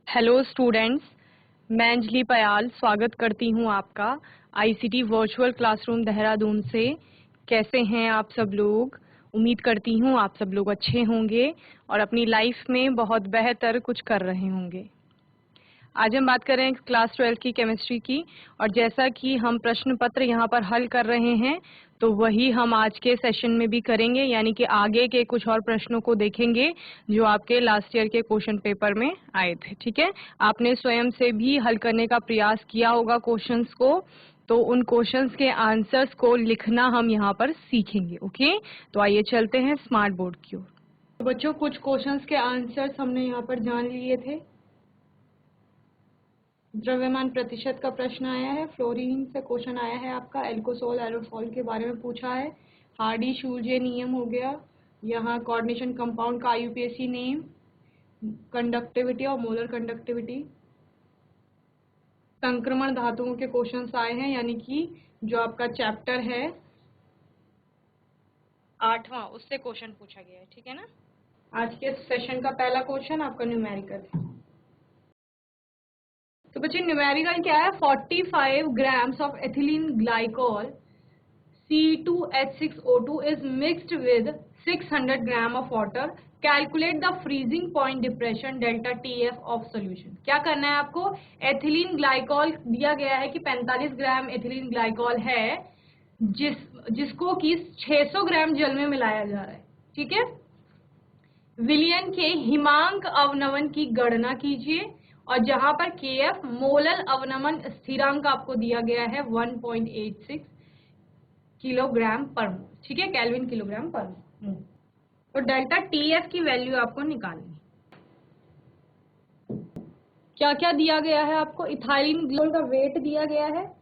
Hello students, मैं अंजलि पयाल स्वागत करती हूं आपका आईसीटी वर्चुअल क्लासरूम देहरादून से। कैसे हैं आप सब लोग? उम्मीद करती हूं आप सब लोग अच्छे होंगे और अपनी लाइफ में बहुत बेहतर कुछ कर रहे होंगे। आज हम बात कर रहे हैं क्लास 12 की केमिस्ट्री की, और जैसा कि हम प्रश्न पत्र यहाँ पर हल कर रहे हैं तो वही हम आज के सेशन में भी करेंगे, यानी कि आगे के कुछ और प्रश्नों को देखेंगे जो आपके लास्ट ईयर के क्वेश्चन पेपर में आए थे। ठीक है, आपने स्वयं से भी हल करने का प्रयास किया होगा क्वेश्चंस को, तो उन क्वेश्चंस के आंसर्स को लिखना हम यहाँ पर सीखेंगे। ओके, तो आइए चलते हैं स्मार्ट बोर्ड की ओर। तो बच्चों, कुछ क्वेश्चंस के आंसर्स हमने यहाँ पर जान लिए थे। द्रव्यमान प्रतिशत का प्रश्न आया है, फ्लोरीन से क्वेश्चन आया है आपका, एल्कोसोल एरोसोल के बारे में पूछा है, हार्डी शूल्जे नियम हो गया, यहाँ कोऑर्डिनेशन कंपाउंड का आईयूपीएसी नेम, कंडक्टिविटी और मोलर कंडक्टिविटी, संक्रमण धातुओं के क्वेश्चंस आए हैं, यानी कि जो आपका चैप्टर है 8वां उससे क्वेश्चन पूछा गया है। ठीक है ना। आज के सेशन का पहला क्वेश्चन आपका न्यूमेरिकल है। तो बच्चे न्यूमेरिकल क्या है? 45 grams of ethylene glycol C2H6O2 is mixed with 600 gram of water. Calculate the freezing point depression delta TF of solution. क्या करना है आपको? एथिलीन ग्लाइकॉल दिया गया है कि 45 ग्राम एथिलीन ग्लाइकॉल है जिसको कि 600 ग्राम जल में मिलाया जा रहा है। ठीक है, विलियन के हिमांक अवनमन की गणना कीजिए, और जहां पर केएफ मोलल अवनमन स्थिरांक आपको दिया गया है 1.86 किलोग्राम पर मोल। ठीक है, केल्विन किलोग्राम पर मोल। तो डेल्टा टीएफ की वैल्यू आपको निकालनी। क्या क्या दिया गया है आपको? इथाइलिन ग्लाइकॉल का वेट दिया गया है,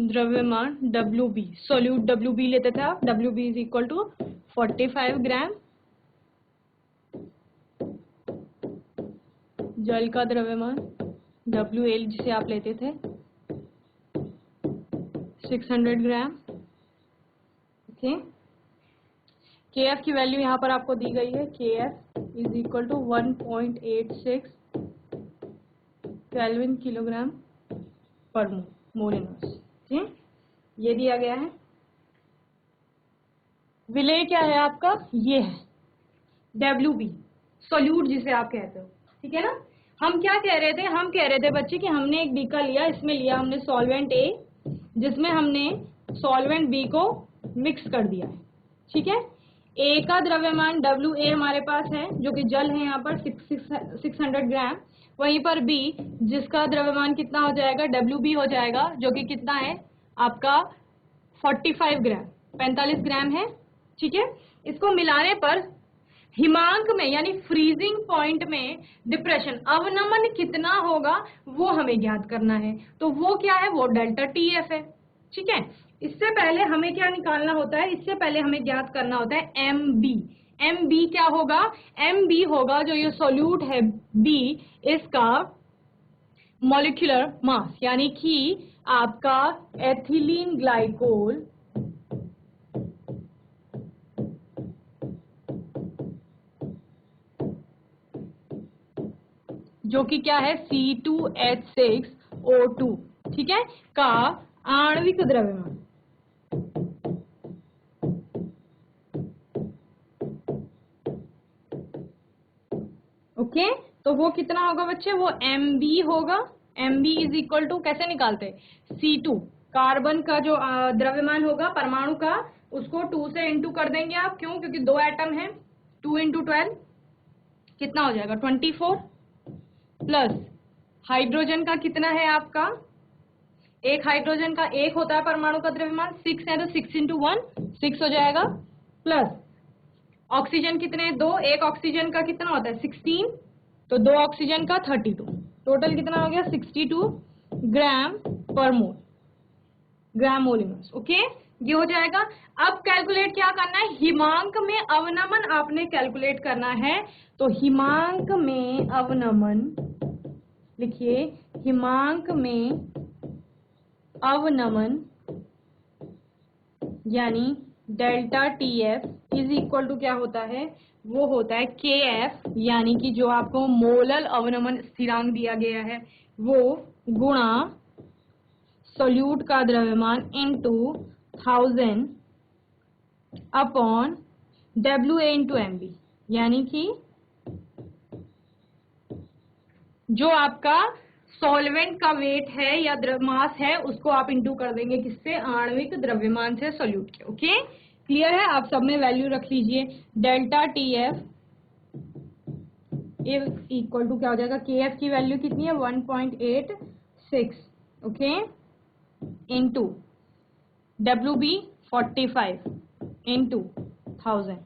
द्रव्यमान WB, सोल्यूट WB लेते थे आप, WB is equal to 45 gram जल का द्रव्यमान, WL जिसे आप लेते थे 600 ग्राम। ओके, KF की वैल्यू यहाँ पर आपको दी गई है, KF is equal to 1.86 kelvin kilogram पर मोल इनवर्स। ये दिया गया है। विलेय क्या है आपका? ये है WB, सोल्यूट जिसे आप कहते हो। ठीक है ना। हम क्या कह रहे थे? हम कह रहे थे बच्चे कि हमने एक बीकर लिया, इसमें लिया हमने सॉल्वेंट A, जिसमें हमने सॉल्वेंट B को मिक्स कर दिया है। ठीक है, A का द्रव्यमान WA हमारे पास है जो कि जल है यहाँ पर 600 ग्राम, वहीं पर B जिसका द्रव्यमान कितना हो जाएगा? WB हो जाएगा, जो कि कितना है आपका 45 ग्राम, 45 ग्राम है। ठीक है, इसको मिलाने पर हिमांक में यानी फ्रीजिंग पॉइंट में डिप्रेशन अवनमन कितना होगा वो हमें ज्ञात करना है। तो वो क्या है? वो डेल्टा टीएफ है। ठीक है, इससे पहले हमें क्या निकालना होता है? इससे पहले हमें ज्ञात करना होता है एमबी। एमबी क्या होगा? एमबी होगा जो ये सोल्यूट है बी, इसका मॉलिक्यूलर मास, यानी कि आपका एथिलीन ग्लाइकोल जो कि क्या है? C2H6O2। ठीक है, का आणविक द्रव्यमान। ओके, तो वो कितना होगा बच्चे? वो MB होगा। MB इज इक्वल टू, कैसे निकालते? C2 कार्बन का जो द्रव्यमान होगा परमाणु का, उसको 2 से इंटू कर देंगे आप। क्यों? क्योंकि 2 एटम है। 2 × 12 कितना हो जाएगा? 24 प्लस हाइड्रोजन का कितना है आपका? एक हाइड्रोजन का एक होता है परमाणु का द्रव्यमान 6 है, तो 6 × 1 6 हो जाएगा, प्लस ऑक्सीजन कितने हैं? 2, एक ऑक्सीजन का कितना होता है? 16, तो 2 ऑक्सीजन का 32, टोटल कितना हो गया? 62 ग्राम पर मोल, ग्राम मोल इनवर्स। ओके, ये हो जाएगा। अब कैलकुलेट क्या करना है, हिमांक में अवनमन आपने कैलकुलेट करना है। तो हिमांक में अवनमन लिखिए, हिमांक में अवनमन यानी delta T F is equal to क्या होता है, वो होता है के एफ, यानी कि जो आपको मोलल अवनमन स्थिरांक दिया गया है वो, गुणा सोल्यूट का द्रव्यमान into 1000 upon W A into M B, यानी कि जो आपका सॉल्वेंट का वेट है या मास है उसको आप इंटू कर देंगे किससे, आणविक द्रव्यमान से सोल्यूट के। ओके, क्लियर है। आप सब में वैल्यू रख लीजिए, delta T F equal to क्या हो जाएगा, के एफ की वैल्यू कितनी है 1.86, okay, into W B 45 into 1000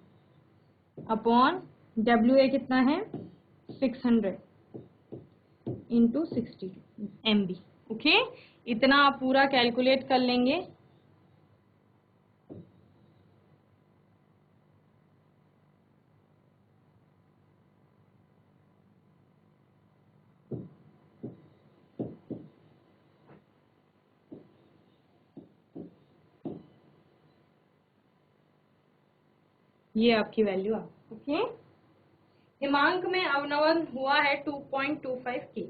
upon W A कितना है 600 इंटू 60 MB। ओके, इतना आप पूरा कैलकुलेट कर लेंगे। ये आपकी वैल्यू आ, ओके। हिमांक में अवनमन हुआ है 2.25 के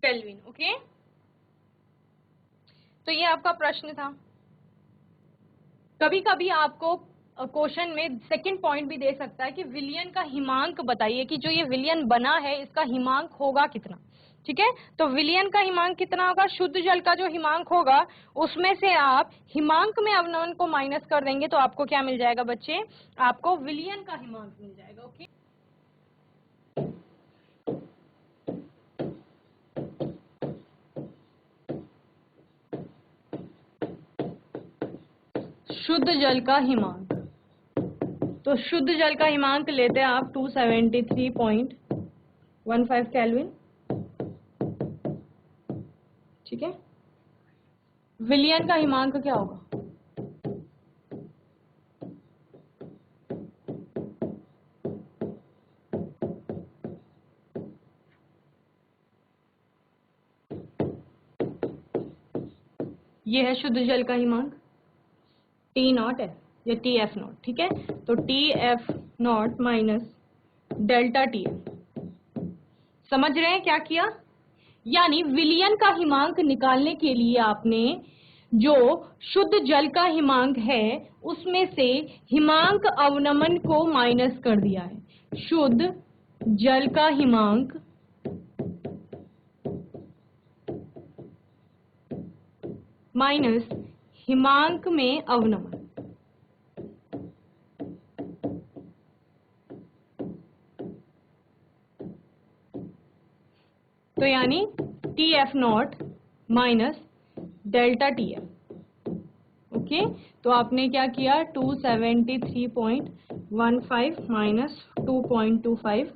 केल्विन। ओके, तो ये आपका प्रश्न था। कभी कभी आपको क्वेश्चन में सेकंड पॉइंट भी दे सकता है कि विलयन का हिमांक बताइए कि जो ये विलयन बना है इसका हिमांक होगा कितना। ठीक है, तो विलयन का हिमांक कितना होगा, शुद्ध जल का जो हिमांक होगा उसमें से आप हिमांक में अवनमन को माइनस कर देंगे तो आपको क्या मिल जाएगा बच्चे, आपको विलयन का हिमांक मिल जाएगा। ओके, शुद्ध जल का हिमांक, तो शुद्ध जल का हिमांक लेते हैं आप 273.15 केल्विन। ठीक है, विलयन का हिमांक क्या होगा, ये है शुद्ध जल का हिमांक टी नॉट है या टी एफ नॉट। ठीक है, तो T F not minus delta T F. समझ रहे हैं क्या किया, यानी विलयन का हिमांक निकालने के लिए आपने जो शुद्ध जल का हिमांक है उसमें से हिमांक अवनमन को माइनस कर दिया है। शुद्ध जल का हिमांक माइनस हिमांक में अवनमन, तो यानी T F not minus delta T F. Okay, तो आपने क्या किया 273.15 माइनस 2.25।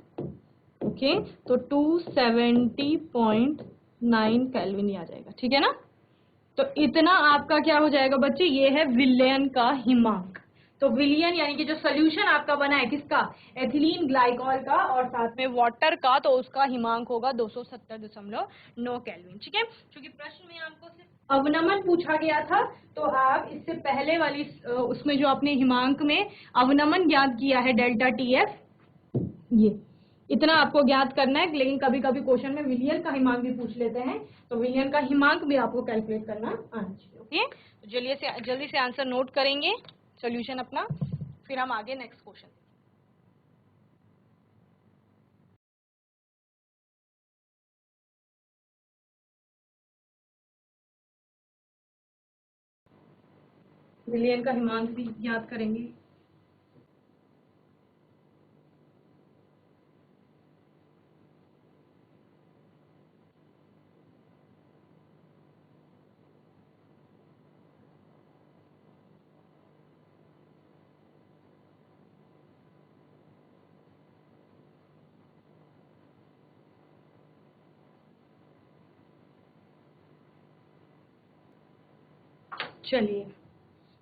ओके, तो 270.9 केल्विन आ जाएगा। ठीक है ना, तो इतना आपका क्या हो जाएगा बच्चे, ये है विलयन का हिमांक। तो विलयन यानी कि जो सोल्यूशन आपका बना है किसका, एथिलीन ग्लाइकॉल का और साथ में वाटर का, तो उसका हिमांक होगा 270.9 केल्विन। ठीक है, क्योंकि प्रश्न में आपको सिर्फ अवनमन पूछा गया था तो आप इससे पहले वाली उसमें जो अपने हिमांक में अवनमन ज्ञात किया है डेल्टा टी एफ, ये इतना आपको ज्ञात करना है। लेकिन कभी कभी क्वेश्चन में विलियन का हिमांक भी पूछ लेते हैं, तो विलियन का हिमांक भी आपको कैलकुलेट करना आना चाहिए। ओके, तो जल्दी से आंसर नोट करेंगे सॉल्यूशन अपना, फिर हम आगे नेक्स्ट क्वेश्चन। विलियन का हिमांक भी ज्ञात करेंगे। चलिए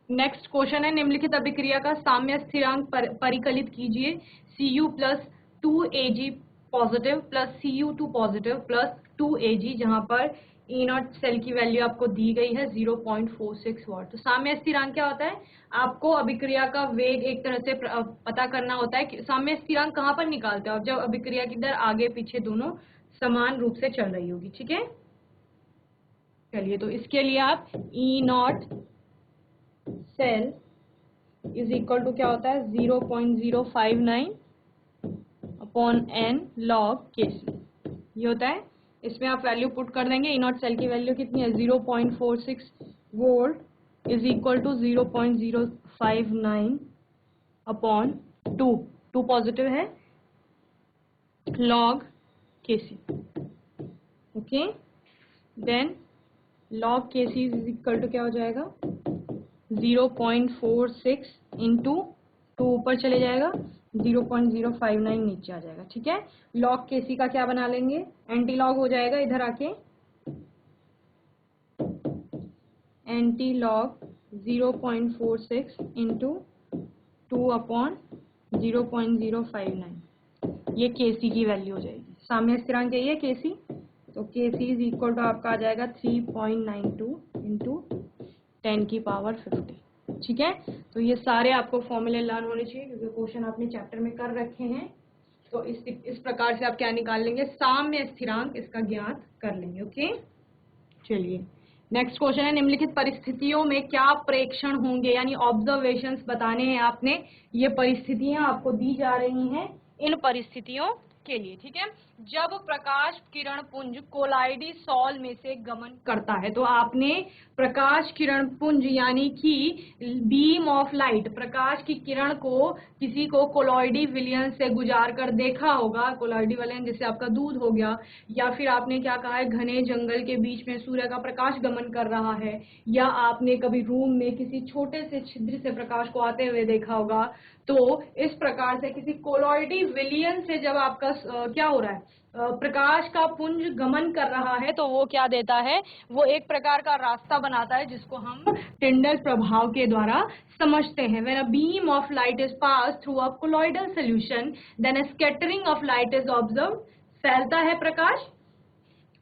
नेक्स्ट क्वेश्चन है, निम्नलिखित अभिक्रिया का साम्य स्थिरांक परिकलित कीजिए। Cu plus 2Ag positive plus Cu2 positive plus 2Ag, जहां पर E नॉट सेल की वैल्यू आपको दी गई है 0.46 वॉट। तो साम्य स्थिरांक क्या होता है? आपको अभिक्रिया का वेग एक तरह से पता करना होता है कि साम्य स्थिरांक कहाँ पर निकालते हो, जब अभिक्रिया की दर आगे पीछे दोनों समान रूप से चल रही होगी। ठीक है, चलिए तो इसके लिए आप E naught cell is equal to क्या होता है 0.059 अपॉन n लॉग Kc, ये होता है। इसमें आप वैल्यू पुट कर देंगे। ई नॉट सेल की वैल्यू कितनी है 0.46 volt is equal to 0.059 upon 2 positive है log Kc। Okay, then log Kc is equal to क्या हो जाएगा 0.46 इंटू 2 ऊपर चले जाएगा 0.059 नीचे आ जाएगा। ठीक है, लॉग Kc का क्या बना लेंगे, एंटी लॉग हो जाएगा इधर आके, एंटी लॉग 0.46 इंटू 2 अपॉन 0.059, ये Kc की वैल्यू हो जाएगी। साम्य स्थिरांक यही है Kc, तो Kc इज इक्वल टू आपका आ जाएगा 3.92 इंटू 10 की पावर 50। ठीक है, तो ये सारे आपको फॉर्मूले लर्न होने चाहिए क्योंकि क्वेश्चन आपने चैप्टर में कर रखे हैं। तो इस प्रकार से आप क्या निकाल लेंगे, साम्य स्थिरांक, इसका ज्ञात कर लेंगे। ओके, चलिए नेक्स्ट क्वेश्चन है, निम्नलिखित परिस्थितियों में क्या प्रेक्षण होंगे, यानी ऑब्जर्वेशंस बताने हैं आपने। ये परिस्थितियां आपको दी जा रही हैं इन परिस्थितियों के लिए। ठीक है, जब प्रकाश किरण पुंज कोलाइडी सॉल में से गमन करता है, तो आपने प्रकाश किरण पुंज यानी कि बीम ऑफ लाइट, प्रकाश की किरण को किसी को कोलॉइडी विलयन से गुजार कर देखा होगा। कोलॉइडी विलयन जैसे आपका दूध हो गया, या फिर आपने क्या कहा है घने जंगल के बीच में सूर्य का प्रकाश गमन कर रहा है, या आपने कभी रूम में किसी छोटे से छिद्र से प्रकाश को आते हुए देखा होगा। तो इस प्रकार से किसी कोलॉइडी विलयन से जब आपका क्या हो रहा है, प्रकाश का पुंज गमन कर रहा है, तो वो क्या देता है, वो एक प्रकार का रास्ता बनाता है जिसको हम टिंडल प्रभाव के द्वारा समझते हैं। When a beam of light is passed through a colloidal solution, then a scattering of light is observed. फैलता है प्रकाश,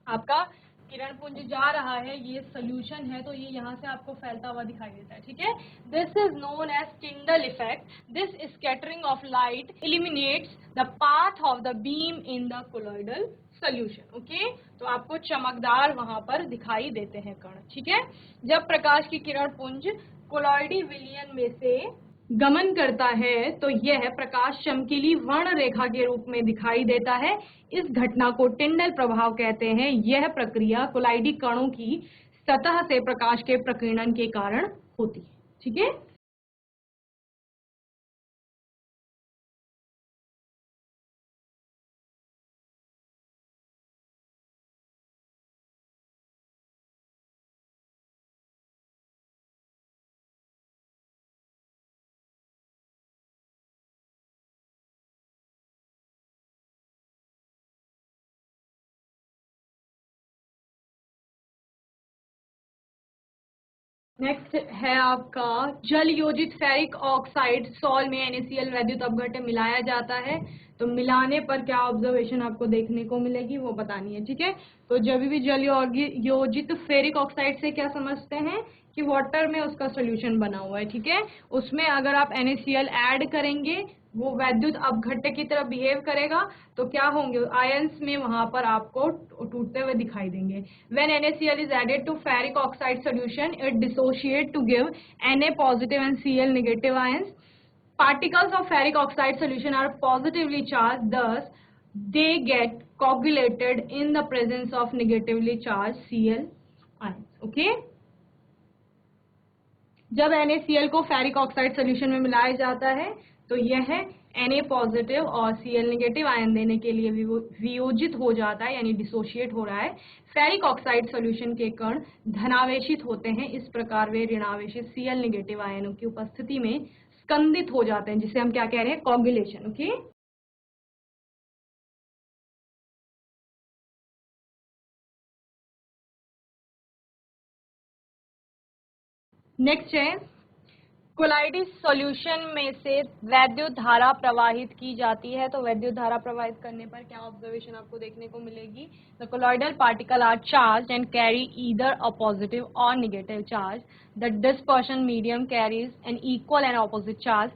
आपका किरण पुंज जा रहा है, ये सोल्यूशन है, तो ये यहाँ से आपको फैलता हुआ दिखाई देता है। ठीक है, this is known as Tyndall effect. This scattering of light eliminates the path of the beam in the colloidal solution. Okay, तो आपको चमकदार वहां पर दिखाई देते हैं कण। ठीक है, जब प्रकाश की किरण पुंज कोलॉइडी विलयन में से गमन करता है तो यह प्रकाश चमकीली वर्ण रेखा के रूप में दिखाई देता है। इस घटना को टिंडल प्रभाव कहते हैं। यह प्रक्रिया कोलाइडी कणों की सतह से प्रकाश के प्रकीर्णन के कारण होती है। ठीक है, नेक्स्ट है आपका जल योजित फेरिक ऑक्साइड सॉल में NaCl वैद्युत अपघट्य मिलाया जाता है। तो मिलाने पर क्या ऑब्जर्वेशन आपको देखने को मिलेगी वो बतानी है। ठीक है, तो जब भी जल योजित फेरिक ऑक्साइड से क्या समझते हैं कि वाटर में उसका सोल्यूशन बना हुआ है। ठीक है, उसमें अगर आप NaCl ऐड करेंगे, वो वैद्युत अपघट्य की तरह बिहेव करेगा, तो क्या होंगे, आयंस में वहां पर आपको टूटते हुए दिखाई देंगे। When NaCl is added to ferric oxide solution, it dissociate to give Na positive and Cl negative ions. Particles of ferric oxide solution are positively charged, thus they get coagulated in the presence of negatively charged Cl ions. Okay? जब NaCl को ferric oxide solution में मिलाया जाता है तो यह Na positive और Cl negative ion देने के लिए वियोजित हो जाता है, यानी डिसोशिएट हो रहा है। फेरिक ऑक्साइड सोल्यूशन के कण धनावेशित होते हैं, इस प्रकार वे ऋणावेशित Cl नेगेटिव आयनों की उपस्थिति में स्कंदित हो जाते हैं, जिसे हम क्या कह रहे हैं, कोगुलेशन। ओके, नेक्स्ट है कोलाइडी सॉल्यूशन में से वैद्युत धारा प्रवाहित की जाती है। तो वैद्युत धारा प्रवाहित करने पर क्या ऑब्जर्वेशन आपको देखने को मिलेगी? The colloidal particle are charge and carry either a positive or negative charge. The dispersion medium carries an equal and opposite charge.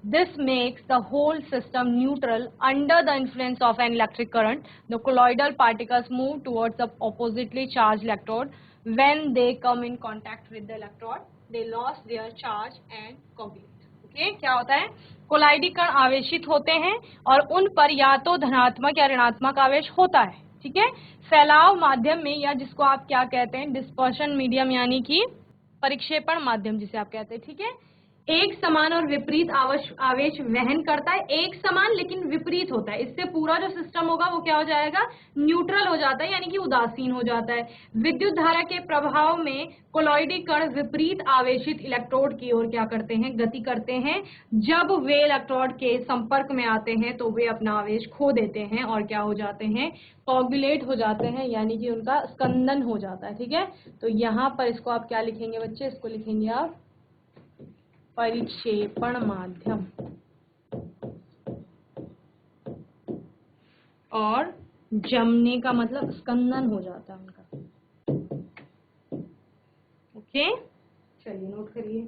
This makes the whole system neutral under the influence of an electric current. The colloidal particles move towards the oppositely charged electrode. When they come in contact with the electrode, they lost their charge and coagulate. Okay? क्या होता है? कोलाइडी कण आवेशित होते हैं और उन पर या तो धनात्मक या ऋणात्मक आवेश होता है, ठीक है। फैलाव माध्यम में, या जिसको आप क्या कहते हैं, डिस्पर्शन मीडियम, यानी कि परिक्षेपण माध्यम जिसे आप कहते हैं, ठीक है, एक समान और विपरीत आवेश वहन करता है। एक समान लेकिन विपरीत होता है, इससे पूरा जो सिस्टम होगा वो क्या हो जाएगा, न्यूट्रल हो जाता है, यानी कि उदासीन हो जाता है। विद्युत धारा के प्रभाव में कोलॉइडी कण विपरीत आवेशित इलेक्ट्रोड की ओर क्या करते हैं, गति करते हैं। जब वे इलेक्ट्रोड के संपर्क में आते हैं तो वे अपना आवेश खो देते हैं और क्या हो जाते हैं, कोगुलेट हो जाते हैं, यानी कि उनका स्कंदन हो जाता है, ठीक है। तो यहाँ पर इसको आप क्या लिखेंगे बच्चे, इसको लिखेंगे आप परिक्षेपण माध्यम, और जमने का मतलब स्कंदन हो जाता है उनका। ओके, चलिए नोट करिए।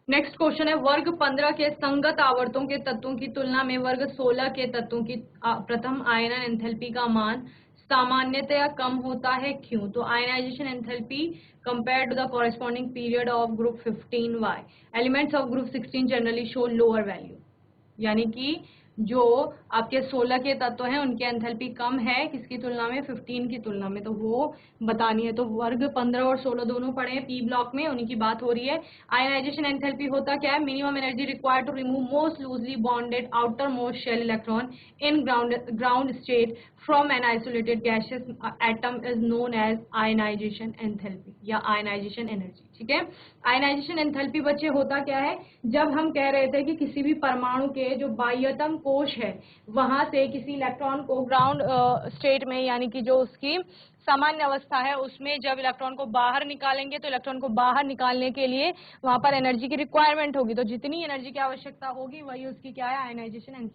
नेक्स्ट क्वेश्चन है, वर्ग 15 के संगत आवर्तों के तत्वों की तुलना में वर्ग 16 के तत्वों की प्रथम आयनन एंथैल्पी का मान सामान्यतया कम होता है, क्यों? तो ionisation enthalpy compared to the corresponding period of group 15y, elements of group 16 generally show lower value, यानी कि जो आपके 16 के तत्व हैं उनके एंथैल्पी कम है, किसकी तुलना में, 15 की तुलना में, तो वो बतानी है। तो वर्ग 15 और 16 दोनों पढ़े हैं पी ब्लॉक में, उन्हीं की बात हो रही है। आयनाइजेशन एंथैल्पी होता क्या है, minimum energy required to remove most loosely bonded outermost shell electron in ground state from an isolated gaseous atom is known as ionization enthalpy या ionization energy, ठीक है। आयनाइजेशन एंथैल्पी बच्चे होता क्या है, जब हम कह रहे थे कि किसी भी परमाणु के जो बाह्यतम कोश है वहां से किसी इलेक्ट्रॉन को ग्राउंड स्टेट में, यानी कि जो उसकी सामान्य अवस्था है उसमें जब इलेक्ट्रॉन को बाहर निकालेंगे तो इलेक्ट्रॉन को बाहर निकालने के लिए वहां पर एनर्जी की रिक्वायरमेंट होगी, तो जितनी एनर्जी की आवश्यकता होगी वही उसकी क्या है, आयनाइजेशन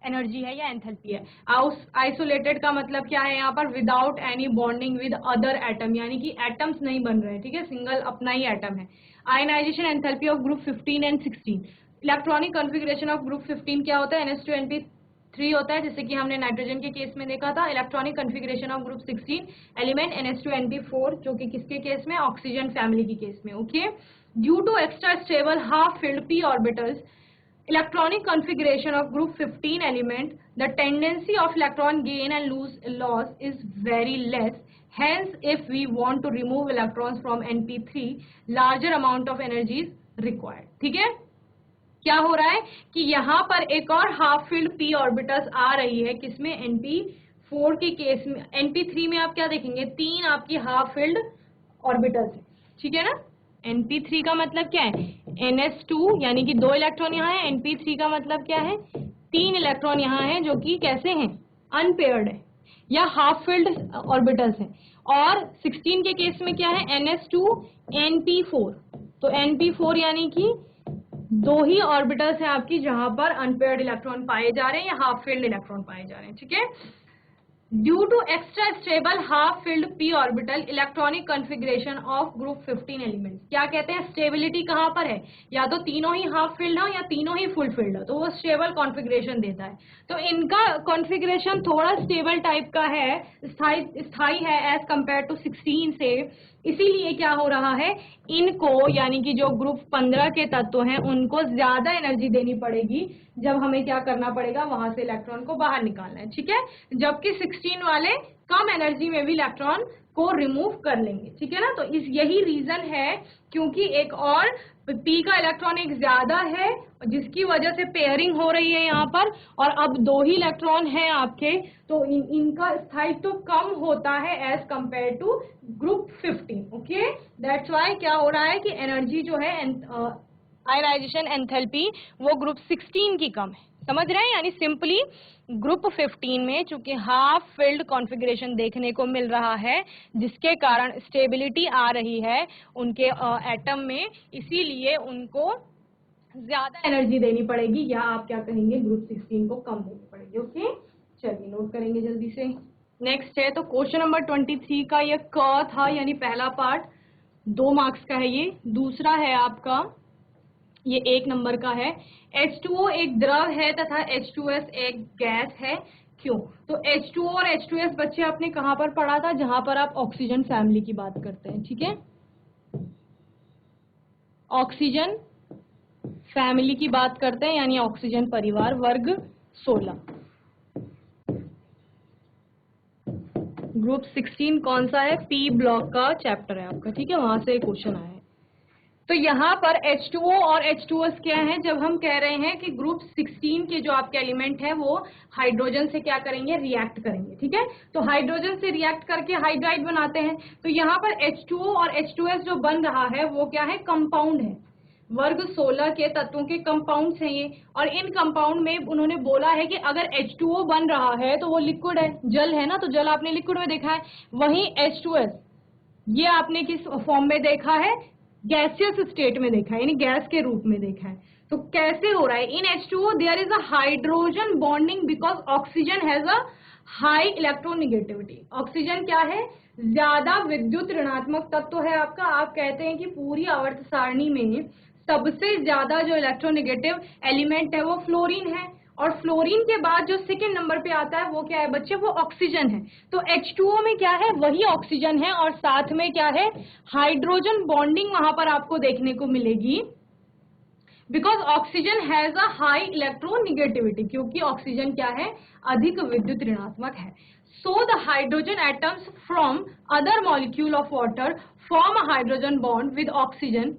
एनर्जी है या एंथैल्पी है। आइसोलेटेड का मतलब क्या है यहाँ पर, without any bonding with other atom, यानी कि एटम्स नहीं बन रहे हैं, ठीक है, सिंगल अपना ही एटम है। Ionisation enthalpy of group 15 and 16, electronic configuration of group 15 क्या होता है, NH2NP3 होता है, जैसे कि हमने नाइट्रोजन के केस में देखा था। Electronic configuration of group 16 element NH2NP4, जो कि किसके केस में, ऑक्सीजन फैमिली की केस में, okay. Due to extra stable half filled p orbitals, electronic configuration of group 15 element, the tendency of electron gain and loss is very less. Hence, if we want to remove electrons from NP3, larger amount of energy is required. ठीक है, क्या हो रहा है कि यहाँ पर एक और हाफ फील्ड p ऑर्बिटल्स आ रही है, किसमें, NP4 के केस में। NP3 में आप क्या देखेंगे, 3 आपकी हाफ फील्ड ऑर्बिटल्स है, ठीक है ना। NP3 का मतलब क्या है, NS2 यानी कि 2 इलेक्ट्रॉन यहाँ है, NP3 का मतलब क्या है, 3 इलेक्ट्रॉन यहाँ है जो कि कैसे हैं, अनपेयर्ड है या हाफ फील्ड ऑर्बिटल्स हैं। और 16 के केस में क्या है, NS2 NP4, तो NP4 यानी कि 2 ही ऑर्बिटल्स हैं आपकी जहां पर अनपेयर्ड इलेक्ट्रॉन पाए जा रहे हैं या हाफ फील्ड इलेक्ट्रॉन पाए जा रहे हैं, ठीक है। Due to extra stable half filled p orbital, electronic configuration of group 15 elements, क्या कहते हैं, स्टेबिलिटी कहां पर है, या तो तीनों ही हाफ फील्ड हो या तीनों ही फुल फील्ड हो, तो वो स्टेबल कॉन्फ़िगरेशन देता है। तो इनका कॉन्फ़िगरेशन थोड़ा स्टेबल टाइप का है, स्थायी है एज कंपेयर टू 16 से, इसीलिए क्या हो रहा है, इनको यानी कि जो ग्रुप 15 के तत्व हैं उनको ज्यादा एनर्जी देनी पड़ेगी जब हमें क्या करना पड़ेगा, वहां से इलेक्ट्रॉन को बाहर निकालना है, ठीक है। जबकि 16 वाले कम एनर्जी में भी इलेक्ट्रॉन को रिमूव कर लेंगे, ठीक है ना। तो यही रीजन है, क्योंकि एक और p का इलेक्ट्रॉन एक ज्यादा है जिसकी वजह से पेयरिंग हो रही है यहाँ पर, और अब 2 ही इलेक्ट्रॉन हैं आपके, तो इनका स्थायित्व तो कम होता है as compare to group 15, okay. That's why क्या हो रहा है कि एनर्जी जो है आयनाइजेशन एंथैल्पी वो ग्रुप 16 की कम है, समझ रहे हैं? यानी सिंपली ग्रुप 15 में चूंकि हाफ फिल्ड कॉन्फ़िगरेशन देखने को मिल रहा है, जिसके कारण स्टेबिलिटी आ रही है उनके एटम में, इसीलिए उनको ज्यादा एनर्जी देनी पड़ेगी, या आप क्या कहेंगे, ग्रुप 16 को कम देनी पड़ेगी। ओके, चलिए नोट करेंगे जल्दी से। नेक्स्ट है तो क्वेश्चन नंबर 23 का ये क था, यानी पहला पार्ट 2 मार्क्स का है ये। दूसरा है आपका ये 1 नंबर का है, H2O एक द्रव है तथा H2S एक गैस है, क्यों? तो H2O और H2S बच्चे आपने कहां पर पढ़ा था? जहां पर आप ऑक्सीजन फैमिली की बात करते हैं, ठीक है, ऑक्सीजन फैमिली की बात करते हैं, यानी ऑक्सीजन परिवार वर्ग 16। ग्रुप 16 कौन सा है? पी ब्लॉक का चैप्टर है आपका, ठीक है, वहां से क्वेश्चन आया है। तो यहाँ पर H2O और H2S क्या है? जब हम कह रहे हैं कि ग्रुप 16 के जो आपके एलिमेंट है वो हाइड्रोजन से क्या करेंगे? रिएक्ट करेंगे, ठीक है। तो हाइड्रोजन से रिएक्ट करके हाइड्राइड बनाते हैं। तो यहाँ पर H2O और H2S जो बन रहा है वो क्या है? कंपाउंड है, वर्ग 16 के तत्वों के कंपाउंड्स हैं ये। और इन कंपाउंड में उन्होंने बोला है कि अगर H2O बन रहा है तो वो लिक्विड है, जल है ना, तो जल आपने लिक्विड में देखा है। वहीं H2S ये आपने किस फॉर्म में देखा है? गैसियस स्टेट में देखा है, यानी गैस के रूप में देखा है। तो कैसे हो रहा है? In H2O there is a hydrogen bonding because oxygen has a high electronegativity. Oxygen क्या है? ज्यादा विद्युत ऋणात्मक तत्व है आपका। आप कहते हैं कि पूरी आवर्त सारणी में सबसे ज्यादा जो इलेक्ट्रोनेगेटिव एलिमेंट है वो फ्लोरीन है, और फ्लोरीन के बाद जो सेकेंड नंबर पे आता है वो क्या है बच्चे? वो ऑक्सीजन है। तो H2O में क्या है? वही ऑक्सीजन है, और साथ में क्या है? हाइड्रोजन बॉन्डिंग वहां पर आपको देखने को मिलेगी, because oxygen has a high electronegativity, क्योंकि ऑक्सीजन क्या है? अधिक विद्युत ऋणात्मक है। So the hydrogen atoms from other molecule of water form a hydrogen bond with oxygen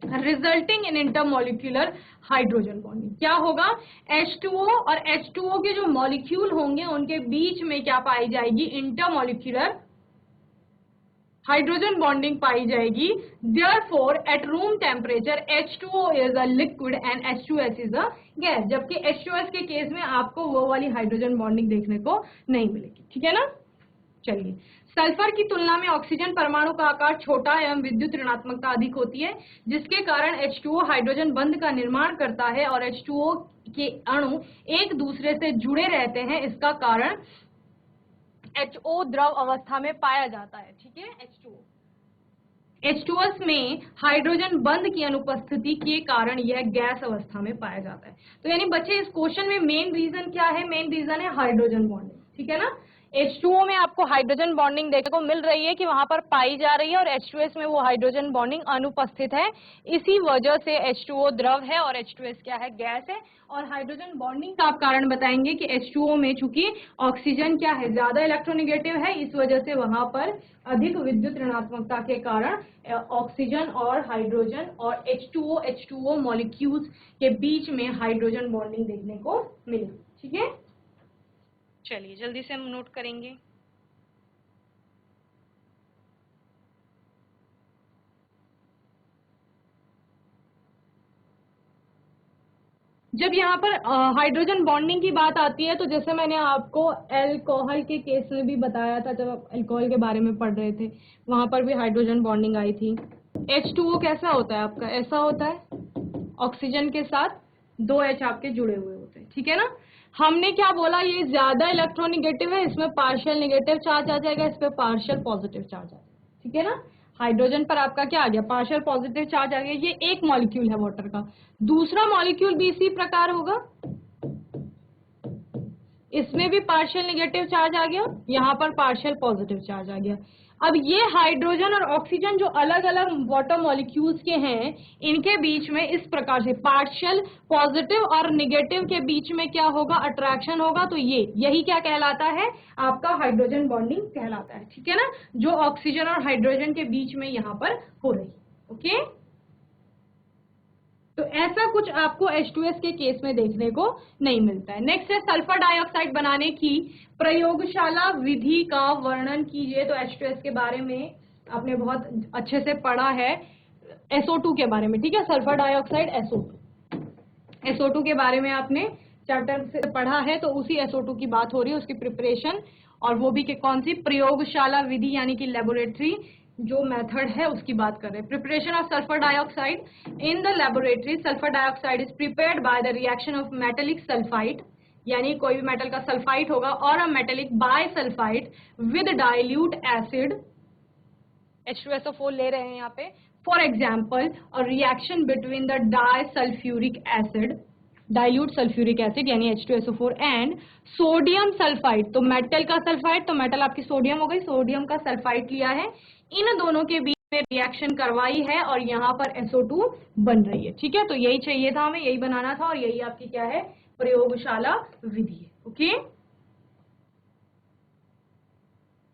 resulting in intermolecular hydrogen bonding. क्या होगा? H2O और H2O के जो मॉलिक्यूल होंगे उनके बीच में क्या पाई जाएगी? इंटरमॉलिक्यूलर हाइड्रोजन बॉन्डिंग पाई जाएगी। Therefore at room temperature H2O is a liquid and H2S is a gas, जबकि H2S के केस में आपको वो वाली हाइड्रोजन बॉन्डिंग देखने को नहीं मिलेगी, ठीक है ना। चलिए, सल्फर की तुलना में ऑक्सीजन परमाणु का आकार छोटा एवं विद्युत ऋणात्मकता अधिक होती है, जिसके कारण H2O हाइड्रोजन बंध का निर्माण करता है और H2O के अणु एक दूसरे से जुड़े रहते हैं। इसका कारण HO द्रव अवस्था में पाया जाता है, ठीक है। H2S में हाइड्रोजन बंध की अनुपस्थिति के कारण यह गैस अवस्था में पाया जाता है। तो यानी बच्चे इस क्वेश्चन में मेन रीजन क्या है? मेन रीजन है हाइड्रोजन बॉन्डिंग, ठीक है ना। H2O में आपको हाइड्रोजन बॉन्डिंग देखने को मिल रही है कि वहां पर पाई जा रही है, और H2S में वो हाइड्रोजन बॉन्डिंग अनुपस्थित है। इसी वजह से H2O द्रव है और H2S क्या है? गैस है। और हाइड्रोजन बॉन्डिंग का आप कारण बताएंगे कि H2O में चूंकि ऑक्सीजन क्या है? ज्यादा इलेक्ट्रोनेगेटिव है, इस वजह से वहां पर अधिक विद्युत ऋणात्मकता के कारण ऑक्सीजन और हाइड्रोजन और H2O मॉलिक्यूल्स के बीच में हाइड्रोजन बॉन्डिंग देखने को मिली, ठीक है। चलिए जल्दी से हम नोट करेंगे। जब यहाँ पर हाइड्रोजन बॉन्डिंग की बात आती है, तो जैसे मैंने आपको अल्कोहल के केस में भी बताया था, जब आप अल्कोहल के बारे में पढ़ रहे थे, वहां पर भी हाइड्रोजन बॉन्डिंग आई थी। H2O कैसा होता है आपका? ऐसा होता है, ऑक्सीजन के साथ 2 H आपके जुड़े हुए होते हैं, ठीक है ना। हमने क्या बोला? ये ज्यादा इलेक्ट्रोनेगेटिव है, इसमें पार्शियल नेगेटिव चार्ज आ जाएगा, इस पे पार्शियल पॉजिटिव चार्ज आ जाएगा, ठीक है ना। हाइड्रोजन पर आपका क्या आ गया? पार्शियल पॉजिटिव चार्ज आ गया। ये एक मॉलिक्यूल है वाटर का। दूसरा मॉलिक्यूल भी इसी प्रकार होगा, इसमें भी पार्शियल नेगेटिव चार्ज आ गया, यहाँ पर पार्शियल पॉजिटिव चार्ज आ गया। अब ये हाइड्रोजन और ऑक्सीजन जो अलग अलग वाटर मॉलिक्यूल्स के हैं, इनके बीच में इस प्रकार से पार्शियल पॉजिटिव और नेगेटिव के बीच में क्या होगा? अट्रैक्शन होगा। तो यही क्या कहलाता है? आपका हाइड्रोजन बॉन्डिंग कहलाता है, ठीक है ना, जो ऑक्सीजन और हाइड्रोजन के बीच में यहाँ पर हो रही है। ओके, तो ऐसा कुछ आपको H2S के केस में देखने को नहीं मिलता है। नेक्स्ट है सल्फर डाइऑक्साइड बनाने की प्रयोगशाला विधि का वर्णन कीजिए। तो H2S के बारे में आपने बहुत अच्छे से पढ़ा है, SO2 के बारे में, ठीक है, सल्फर डाइऑक्साइड SO2 के बारे में आपने चैप्टर से पढ़ा है, तो उसी SO2 की बात हो रही है, उसकी प्रिपरेशन, और वो भी कि कौन सी प्रयोगशाला विधि यानी कि लेबोरेटरी जो मेथड है उसकी बात कर रहे हैं। Preparation of sulphur dioxide in the laboratory, sulphur dioxide is prepared by the reaction of metallic sulphide, यानी कोई भी मेटल का सल्फाइड होगा, और a metallic by sulphide with dilute acid, H2SO4 ले रहे हैं यहाँ पे। For example a reaction between the disulphuric acid, dilute sulphuric acid यानी H2SO4 एंड सोडियम सल्फाइड, तो मेटल का सल्फाइड, तो मेटल आपकी सोडियम हो गई, सोडियम का सल्फाइड लिया है, इन दोनों के बीच में रिएक्शन करवाई है और यहाँ पर SO2 बन रही है। ठीक है, तो यही चाहिए था हमें, यही बनाना था, और यही आपकी क्या है, प्रयोगशाला विधि है। ओके,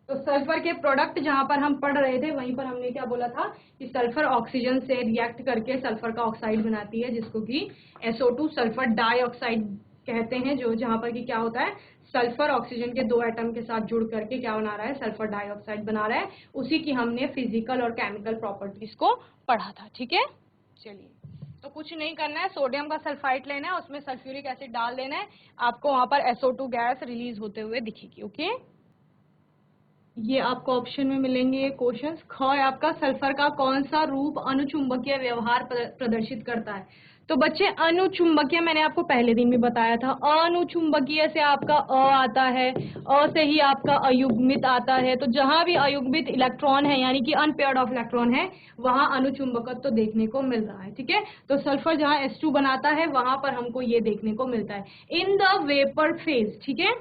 तो सल्फर के प्रोडक्ट जहां पर हम पढ़ रहे थे वहीं पर हमने क्या बोला था कि सल्फर ऑक्सीजन से रिएक्ट करके सल्फर का ऑक्साइड बनाती है, जिसको कि SO2 सल्फर डाइऑक्साइड कहते हैं, जो जहां पर कि क्या होता है, सल्फर ऑक्सीजन के 2 एटम के साथ जुड़ करके क्या बना रहा है, सल्फर डाइऑक्साइड बना रहा है। उसी की हमने फिजिकल और केमिकल प्रॉपर्टीज को पढ़ा था। ठीक है, चलिए, तो कुछ नहीं करना है, सोडियम का सल्फाइड लेना है, उसमें सल्फ्यूरिक एसिड डाल देना है, आपको वहां पर SO2 गैस रिलीज होते हुए दिखेगी। ओके, ये आपको ऑप्शन में मिलेंगे क्वेश्चंस। ख है आपका, सल्फर का कौन सा रूप अनुचुंबकीय व्यवहार प्रदर्शित करता है। तो बच्चे अनुचुंबकीय मैंने आपको पहले दिन भी बताया था, अनुचुंबकीय से आपका अ आता है, अ से ही आपका अयुग्मित आता है, तो जहां भी अयुग्मित इलेक्ट्रॉन है यानी कि अनपेयर्ड ऑफ इलेक्ट्रॉन है वहां अनुचुंबकत्व तो देखने को मिल रहा है। ठीक है, तो सल्फर जहां H2 बनाता है वहां पर हमको ये देखने को मिलता है इन द वेपर फेज। ठीक है,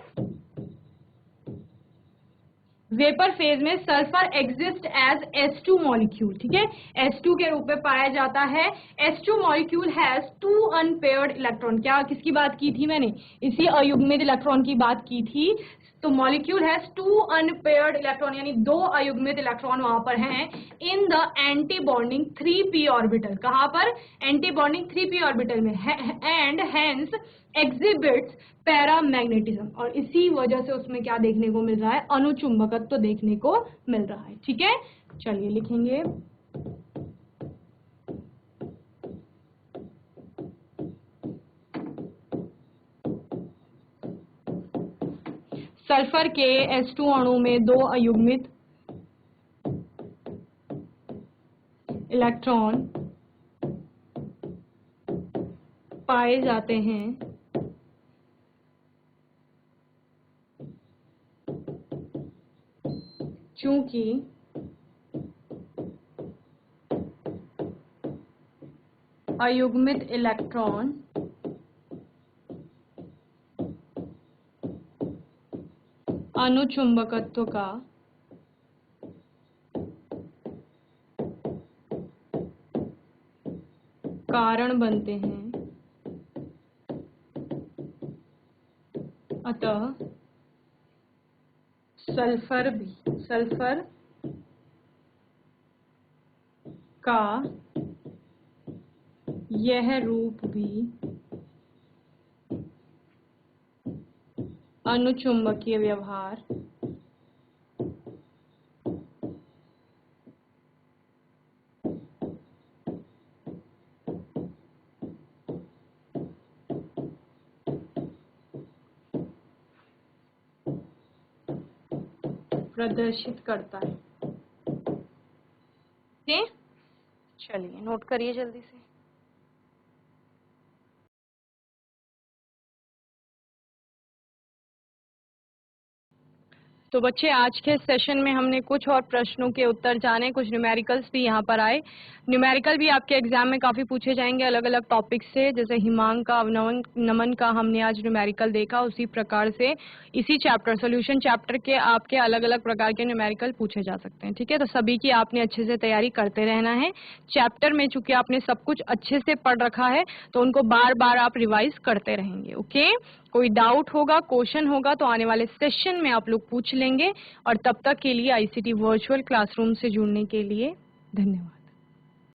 वेपर फेज में sulphur exist as H2 molecule. ठीक है, H2 के रूप में पाया जाता है। H2 molecule has 2 unpaired electron, क्या किसकी बात की थी मैंने, इसी अयुग्मित इलेक्ट्रॉन की बात की थी। तो मॉलिक्यूल हैज 2 अनपेयर्ड इलेक्ट्रॉन, यानी 2 अयुग्मित इलेक्ट्रॉन वहां पर हैं in the anti bonding 3p orbital. कहां पर, एंटी बॉन्डिंग 3p ऑर्बिटल में, एंड हेंस एग्जिबिट्स पैरामैग्नेटिज्म, और इसी वजह से उसमें क्या देखने को मिल रहा है, अनुचुंबकत्व तो देखने को मिल रहा है। ठीक है, चलिए लिखेंगे, सल्फर के H2 अणु में 2 अयुग्मित इलेक्ट्रॉन पाए जाते हैं, चूंकि अयुग्मित इलेक्ट्रॉन अनुचुंबकत्व का कारण बनते हैं, अतः सल्फर का यह रूप भी अनुचुंबकीय व्यवहार प्रदर्शित करता है। ओके, चलिए नोट करिए जल्दी से। तो बच्चे आज के सेशन में हमने कुछ और प्रश्नों के उत्तर जाने, कुछ न्यूमेरिकल्स भी यहाँ पर आए। न्यूमेरिकल भी आपके एग्जाम में काफी पूछे जाएंगे अलग अलग टॉपिक से, जैसे हिमांक का, अवनवन, नमन का हमने आज न्यूमेरिकल देखा, उसी प्रकार से इसी चैप्टर सोल्यूशन चैप्टर के आपके अलग अलग प्रकार के न्यूमेरिकल पूछे जा सकते हैं। ठीक है, तो सभी की आपने अच्छे से तैयारी करते रहना है। चैप्टर में चूंकि आपने सब कुछ अच्छे से पढ़ रखा है तो उनको बार बार आप रिवाइज करते रहेंगे। ओके, कोई डाउट होगा, क्वेश्चन होगा तो आने वाले सेशन में आप लोग पूछ लेंगे। और तब तक के लिए ICT वर्चुअल क्लासरूम से जुड़ने के लिए धन्यवाद।